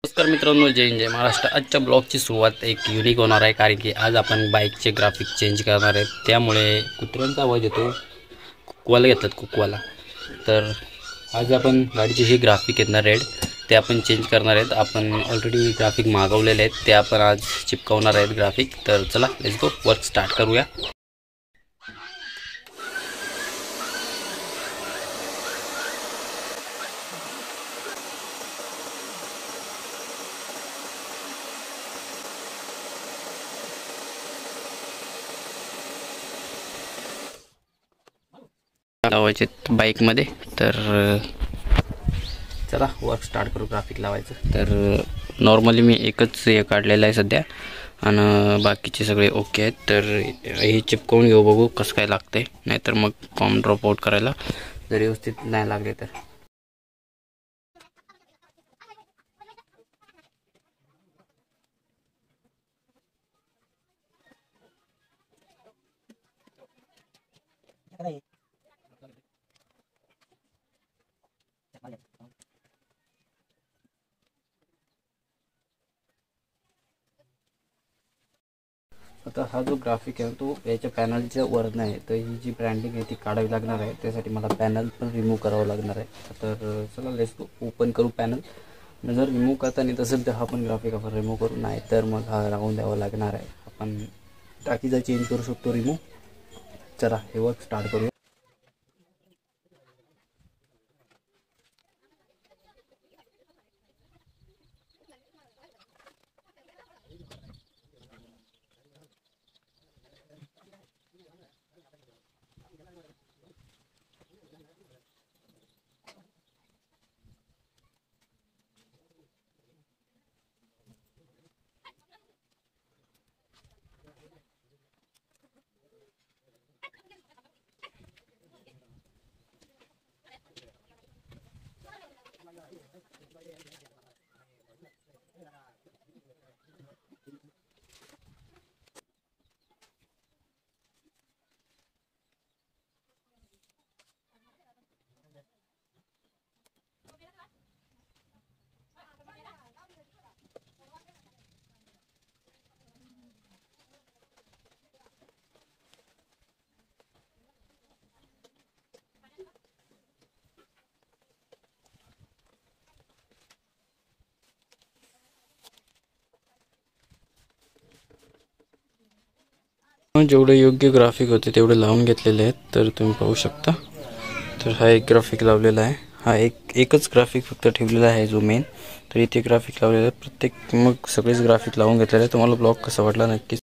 नमस्कार मित्रांनो, जय हिंद जय महाराष्ट्र। आजच्या ब्लॉगची सुरुवात एक युनिक होणार आहे, कारण की आज आपण बाईकचे ग्राफिक चेंज करणार आहेत। त्यामुळे कुत्र्यांचा आवाज येतो, कुकवाला घेतलात कुकवाला। तर आज आपण गाडीचे हे ग्राफिक आहेत ना रेड, ते आपण चेंज करणार आहेत। आपण ऑलरेडी ग्राफिक मागवलेले आहेत, ते आपण आज चिपकवणार आहेत ग्राफिक। तर चला लेट्स गो, वर्क स्टार्ट करूया। लावायचे बाईकमध्ये, तर चला वर्क स्टार्ट करू ग्राफिक लावायचं। तर नॉर्मली मी एकच हे काढलेलं आहे सध्या, आणि बाकीचे सगळे ओके आहेत। तर हे चिपकवून घेऊ, बघू कसं काय लागतंय, नाहीतर मग फॉर्म ड्रॉप आउट करायला जर व्यवस्थित नाही लागले तर। आता हा जो ग्राफिक आहे तो याच्या पॅनलच्या वर नाही, तर ही जी ब्रँडिंग आहे ती काढावी लागणार आहे। त्यासाठी मला पॅनल पण रिमूव्ह करावं लागणार आहे। तर चला लेट्स ओपन करू पॅनल। जर रिमूव्ह करता येत असेल तर हा पण ग्राफिक आपण रिमूव्ह करू, नाही तर मग हा राहून द्यावा लागणार आहे। आपण टाकीचा चेंज करू शकतो रिमूव्ह। चला हे वर्क स्टार्ट करूया। जेवढे योग्य ग्राफिक होते तेवढे लावून घेतलेले आहेत, तर तुम्ही पाहू शकता। तर हा एक ग्राफिक लावलेला आहे, हा एकच ग्राफिक फक्त ठेवलेला आहे जो मेन। तर इथे ग्राफिक लावलेला आहे प्रत्येक, मग सगळेच ग्राफिक लावून घेतलेले आहे। तुम्हाला ब्लॉग कसा वाटला नक्की